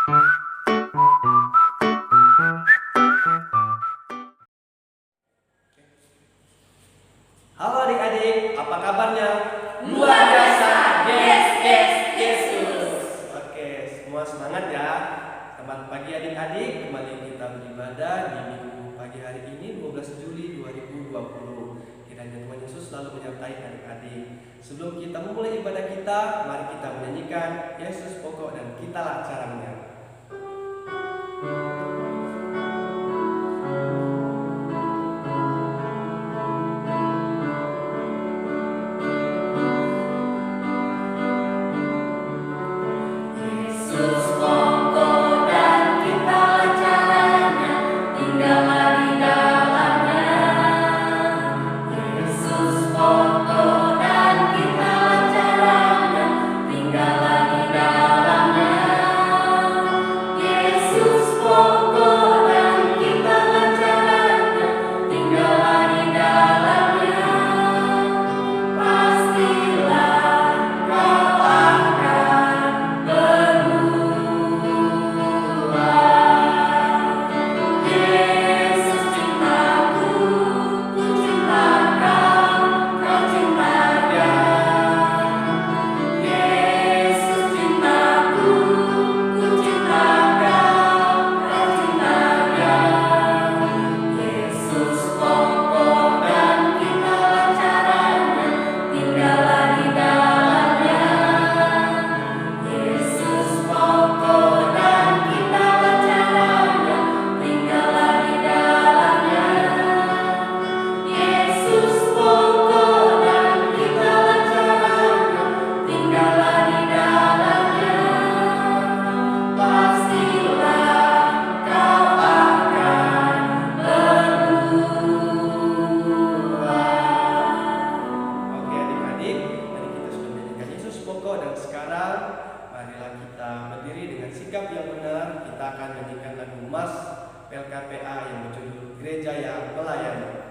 Halo adik-adik, apa kabarnya? Luar biasa, yes, yes, Yesus. Oke, semua semangat ya. Selamat pagi adik-adik, kembali kita beribadah di minggu pagi hari ini 12 Juli 2020. Kiranya Tuhan Yesus selalu menyertai adik-adik. Sebelum kita memulai ibadah kita, mari kita menyanyikan Yesus pokok dan kitalah caranya. LKPA yang berjudul Gereja yang Melayani.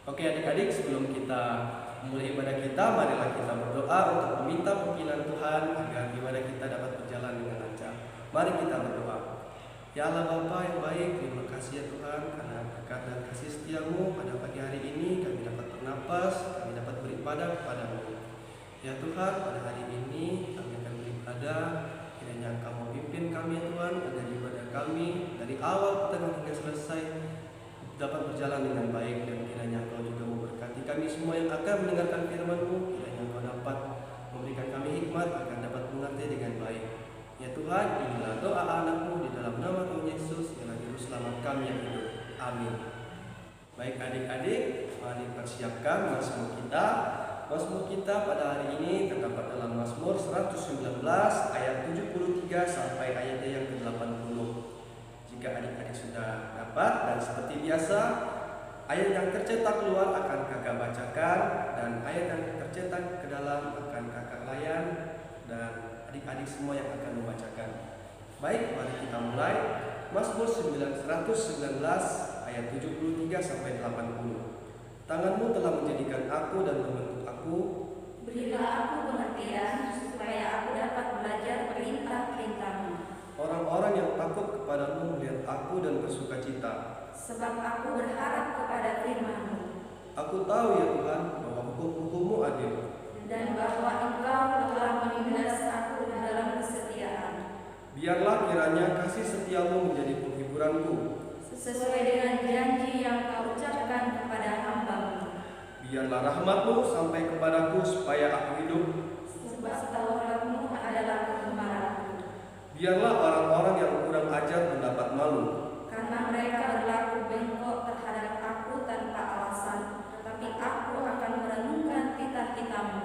Oke adik-adik, sebelum kita mulai ibadah kita, marilah kita berdoa untuk meminta pimpinan Tuhan agar ibadah kita dapat berjalan dengan lancar. Mari kita berdoa. Ya Allah Bapa yang baik, terima kasih ya Tuhan karena berkat dan kasih setiamu pada pagi hari ini kami dapat bernapas, kami dapat beribadah kepadamu. Ya Tuhan, pada hari ini kami akan beribadah, kiranya Engkau memimpin kami ya Tuhan agar ibadah kami dari awal tengah hingga selesai dapat berjalan dengan baik, dan kiranya Engkau juga memberkati kami semua yang akan mendengarkan firman-Mu. Kiranya Engkau dapat memberikan kami hikmat agar dapat mengerti dengan baik. Ya Tuhan, inilah doa anakmu di dalam nama Tuhan Yesus yang Juru Selamat kami yang hidup. Amin. Baik adik-adik, mari persiapkan Mazmur kita. Mazmur kita pada hari ini terdapat dalam Mazmur 119 ayat 73 sampai ayatnya yang ke-80. Jika adik-adik sudah dapat, dan seperti biasa, ayat yang tercetak keluar akan kakak bacakan, dan ayat yang tercetak ke dalam akan kakak layan, dan adik-adik semua yang akan membacakan. Baik, mari kita mulai. Mazmur 119 ayat 73 sampai 80. Tanganmu telah menjadikan aku dan membentuk aku. Berilah aku pengertian supaya aku dapat belajar perintah-perintah-Mu. Orang-orang yang takut kepadamu melihat aku dan bersuka cita. Sebab aku berharap kepada firman-Mu. Aku tahu ya Tuhan bahwa hukum-hukum-Mu adil. Dan bahwa Engkau telah menindas aku dalam kesetiaan. Biarlah kiranya kasih setiamu menjadi penghiburanku. Sesuai dengan janji yang Kau ucapkan kepada hamba-Mu. Biarlah rahmat-Mu sampai kepadaku supaya aku hidup. Sebab Taurat-Mu adalah kegemaranku. Biarlah orang-orang yang kurang ajar mendapat malu. Karena mereka berlaku bengkok terhadap aku tanpa alasan, tetapi aku akan merenungkan titah-titah-Mu.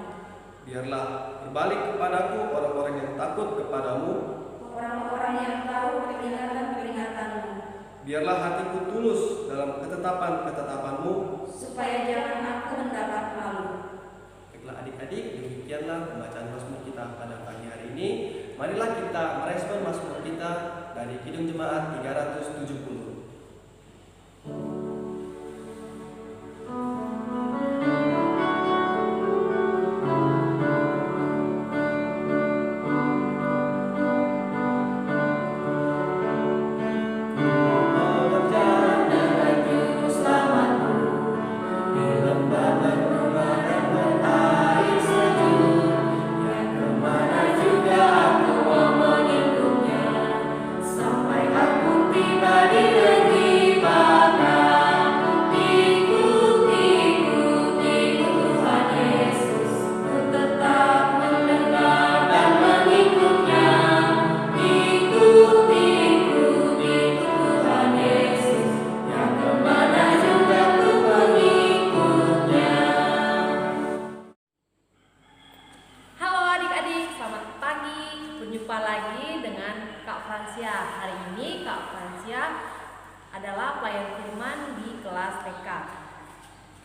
Biarlah berbalik kepadaku orang-orang yang takut kepadamu. Orang-orang yang tahu peringatan-peringatan-Mu. Biarlah hatiku tulus dalam ketetapan-ketetapan-Mu. Supaya jangan aku mendapat malu. Baiklah adik-adik, demikianlah pembacaan Mazmur kita pada pagi hari ini. Marilah kita merespon Mazmur kita dari Kidung Jemaat 370.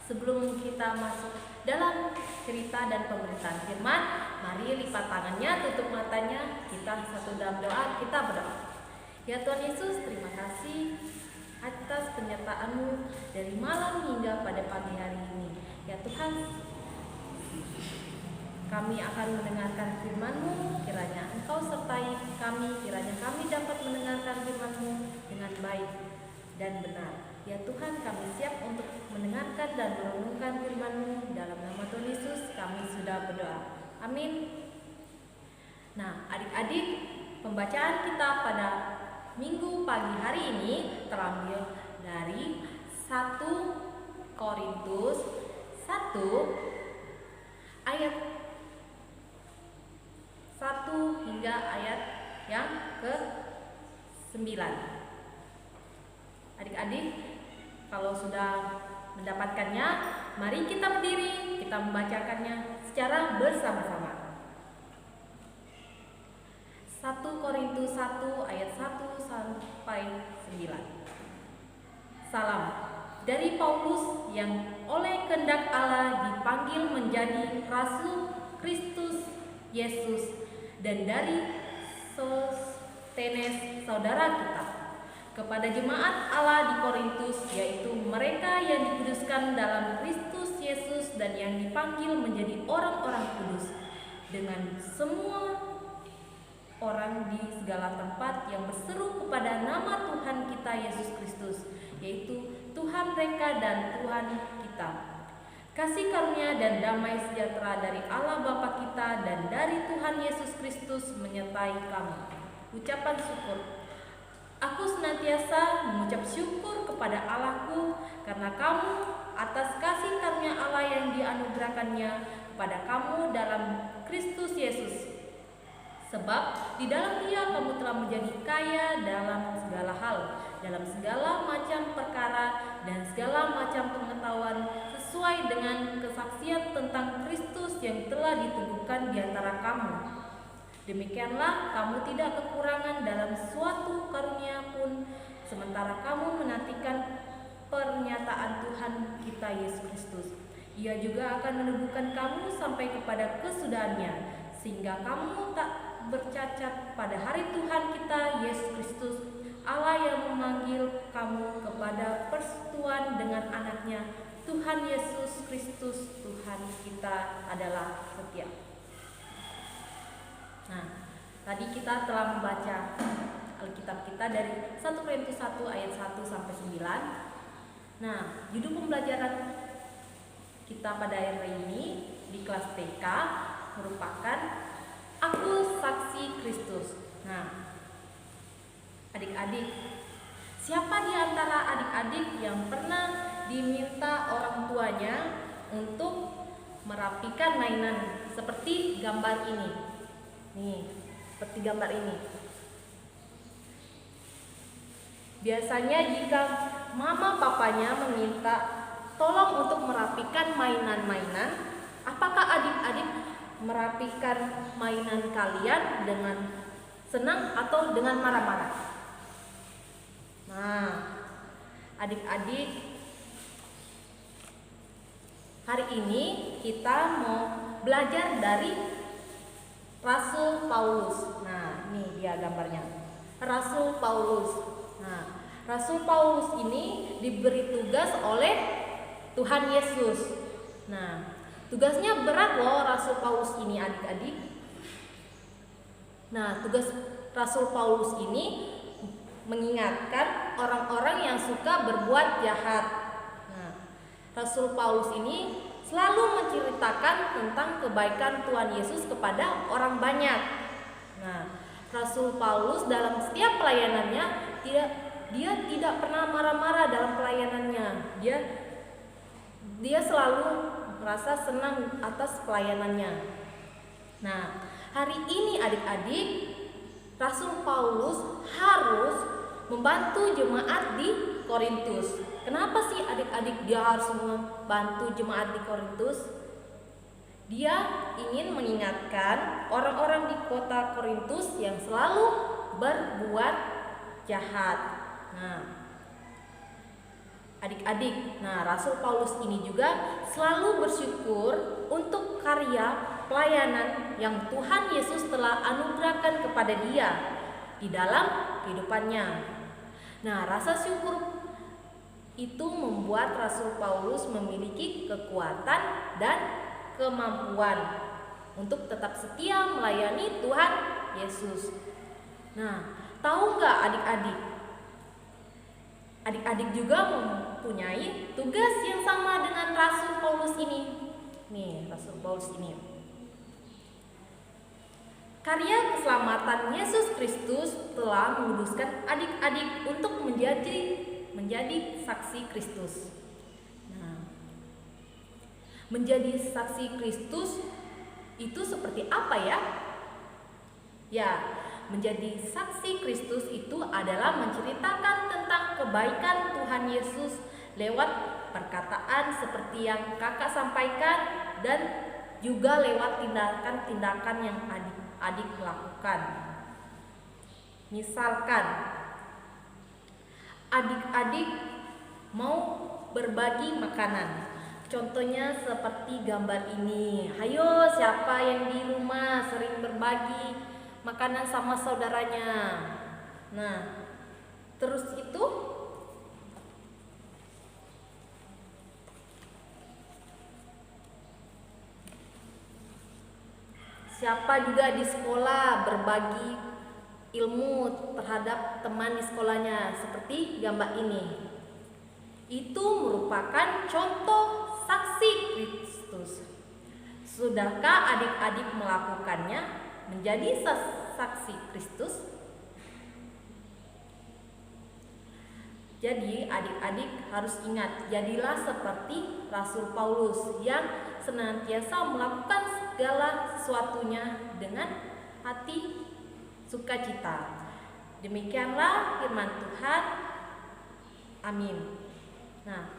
Sebelum kita masuk dalam cerita dan pemberitaan firman, mari lipat tangannya, tutup matanya, kita satu dalam doa, kita berdoa. Ya Tuhan Yesus, terima kasih atas penyertaan-Mu dari malam hingga pada pagi hari ini. Ya Tuhan, kami akan mendengarkan firman-Mu, kiranya Engkau sertai kami, kiranya kami dapat mendengarkan firman-Mu dengan baik dan benar. Ya Tuhan, kami siap untuk mendengarkan dan merenungkan firman-Mu. Dalam nama Tuhan Yesus kami sudah berdoa. Amin. Nah, adik-adik, pembacaan kita pada minggu pagi hari ini terambil dari 1 Korintus 1 ayat 1 hingga ayat yang ke-9. Adik-adik, kalau sudah mendapatkannya, mari kita berdiri, kita membacakannya secara bersama-sama. 1 Korintus 1 ayat 1 sampai 9. Salam dari Paulus yang oleh kehendak Allah dipanggil menjadi rasul Kristus Yesus, dan dari Sostenes saudara kita, kepada jemaat Allah di Korintus, yaitu mereka yang dikuduskan dalam Kristus Yesus dan yang dipanggil menjadi orang-orang kudus, dengan semua orang di segala tempat yang berseru kepada nama Tuhan kita Yesus Kristus, yaitu Tuhan mereka dan Tuhan kita. Kasih karunia dan damai sejahtera dari Allah Bapa kita dan dari Tuhan Yesus Kristus menyertai kamu. Ucapan syukur. Aku senantiasa mengucap syukur kepada Allahku karena kamu atas kasih karunia Allah yang dianugerahkannya kepada kamu dalam Kristus Yesus. Sebab di dalam Dia kamu telah menjadi kaya dalam segala hal, dalam segala macam perkara dan segala macam pengetahuan, sesuai dengan kesaksian tentang Kristus yang telah diteguhkan di antara kamu. Demikianlah kamu tidak kekurangan dalam suatu karunia pun, sementara kamu menantikan pernyataan Tuhan kita Yesus Kristus. Ia juga akan meneguhkan kamu sampai kepada kesudahannya, sehingga kamu tak bercacat pada hari Tuhan kita Yesus Kristus. Allah yang memanggil kamu kepada persekutuan dengan anaknya, Tuhan Yesus Kristus, Tuhan kita adalah setia. Nah, tadi kita telah membaca Alkitab kita dari 1 Korintus 1 ayat 1 sampai 9. Nah, judul pembelajaran kita pada hari ini di kelas TK merupakan Aku Saksi Kristus. Nah, adik-adik, siapa di antara adik-adik yang pernah diminta orang tuanya untuk merapikan mainan seperti gambar ini? Nih, seperti gambar ini. Biasanya jika mama papanya meminta tolong untuk merapikan mainan-mainan, apakah adik-adik merapikan mainan kalian dengan senang atau dengan marah-marah? Nah, adik-adik, hari ini kita mau belajar dari Rasul Paulus. Nah, ini dia gambarnya. Rasul Paulus. Nah, Rasul Paulus ini diberi tugas oleh Tuhan Yesus. Nah, tugasnya berat loh Rasul Paulus ini, adik-adik. Nah, tugas Rasul Paulus ini mengingatkan orang-orang yang suka berbuat jahat. Nah, Rasul Paulus ini selalu menceritakan tentang kebaikan Tuhan Yesus kepada orang banyak. Nah, Rasul Paulus dalam setiap pelayanannya dia tidak pernah marah-marah dalam pelayanannya. Dia selalu merasa senang atas pelayanannya. Nah, hari ini adik-adik, Rasul Paulus harus membantu jemaat di Korintus. Kenapa sih adik-adik dia harus membantu jemaat di Korintus? Dia ingin mengingatkan orang-orang di kota Korintus yang selalu berbuat jahat. Nah, adik-adik, Rasul Paulus ini juga selalu bersyukur untuk karya pelayanan yang Tuhan Yesus telah anugerahkan kepada dia di dalam kehidupannya. Nah, rasa syukur itu membuat Rasul Paulus memiliki kekuatan dan kemampuan untuk tetap setia melayani Tuhan Yesus. Nah, tahu nggak adik-adik? Adik-adik juga mempunyai tugas yang sama dengan Rasul Paulus ini. Nih, Rasul Paulus ini. Karya keselamatan Yesus Kristus telah menguduskan adik-adik untuk menjadi saksi Kristus. Nah, menjadi saksi Kristus itu seperti apa ya? Ya, menjadi saksi Kristus itu adalah menceritakan tentang kebaikan Tuhan Yesus lewat perkataan seperti yang kakak sampaikan dan juga lewat tindakan-tindakan yang adik lakukan. Misalkan adik-adik mau berbagi makanan, contohnya seperti gambar ini. Hayo, siapa yang di rumah sering berbagi makanan sama saudaranya? Nah, terus itu siapa juga di sekolah berbagi ilmu terhadap teman di sekolahnya seperti gambar ini. Itu merupakan contoh saksi Kristus. Sudahkah adik-adik melakukannya menjadi saksi Kristus? Jadi adik-adik harus ingat, jadilah seperti Rasul Paulus yang senantiasa melakukan segala sesuatunya dengan hati sukacita. Demikianlah firman Tuhan. Amin. Nah,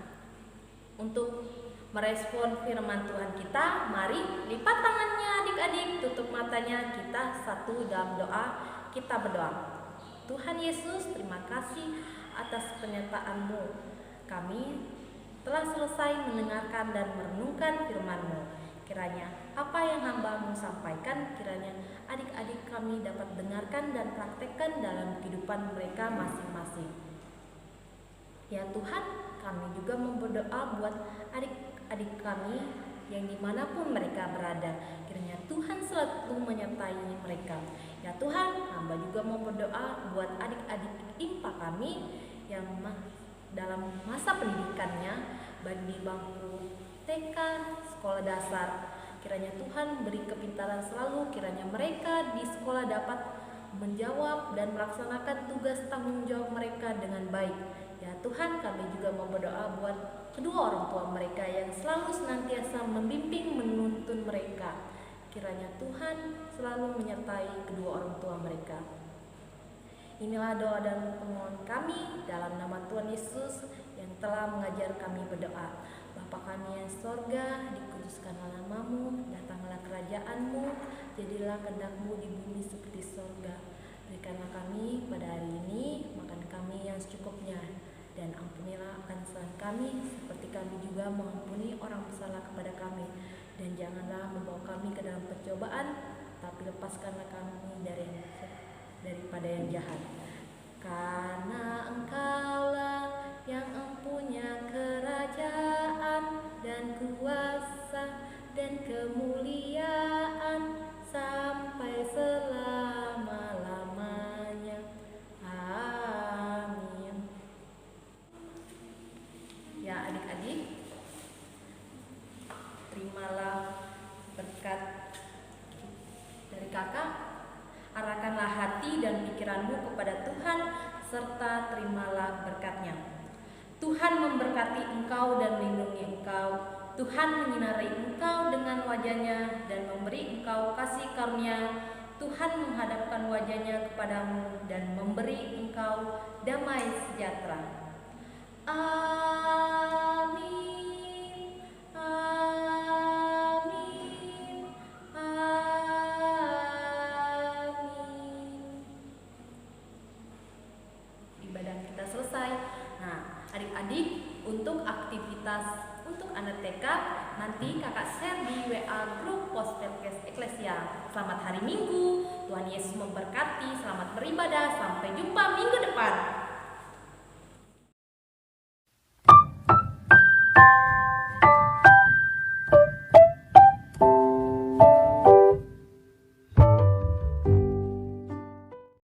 untuk merespon firman Tuhan kita, mari lipat tangannya adik-adik, tutup matanya, kita satu dalam doa. Kita berdoa. Tuhan Yesus, terima kasih atas penyertaan-Mu. Kami telah selesai mendengarkan dan merenungkan firman-Mu. Kiranya apa yang hamba-Mu sampaikan, kiranya adik-adik kami dapat dengarkan dan praktekkan dalam kehidupan mereka masing-masing. Ya Tuhan, kami juga berdoa buat adik-adik kami yang dimanapun mereka berada. Kiranya Tuhan selalu menyertai mereka. Ya Tuhan, hamba juga mau berdoa buat adik-adik IMPA kami yang dalam masa pendidikannya, baik di bangku TK, sekolah dasar. Kiranya Tuhan beri kepintaran selalu, kiranya mereka di sekolah dapat menjawab dan melaksanakan tugas tanggung jawab mereka dengan baik. Ya Tuhan, kami juga mau berdoa buat kedua orang tua mereka yang selalu senantiasa membimbing menuntun mereka. Kiranya Tuhan selalu menyertai kedua orang tua mereka. Inilah doa dan permohonan kami dalam nama Tuhan Yesus yang telah mengajar kami berdoa. Bapa kami yang sorga, dikuduskanlah nama-Mu, datanglah kerajaan-Mu, jadilah kehendak-Mu di bumi seperti sorga. Berikanlah kami pada hari ini makan kami yang secukupnya, dan ampunilah akan kesalahan kami seperti kami juga mengampuni orang bersalah kepada kami. Dan janganlah membawa kami ke dalam pencobaan, tapi lepaskanlah kami daripada yang jahat. Karena Engkaulah yang empunya kerajaan dan kuasa dan kemuliaan sampai selama-lamanya. Amin. Ya adik-adik, terimalah berkat dari kakak. Arahkanlah hati dan pikiranmu kepada Tuhan, serta terimalah berkat-Nya. Tuhan memberkati engkau dan melindungi engkau. Tuhan menyinari engkau dengan wajah-Nya dan memberi engkau kasih karunia. Tuhan menghadapkan wajah-Nya kepadamu dan memberi engkau damai sejahtera. Amin. Amin. Amin. Ibadah kita selesai. Nah, adik-adik, untuk aktivitas untuk anak TK nanti kakak share di WA grup Pospelkes Eklesia. Selamat hari Minggu, Tuhan Yesus memberkati, selamat beribadah, sampai jumpa minggu depan.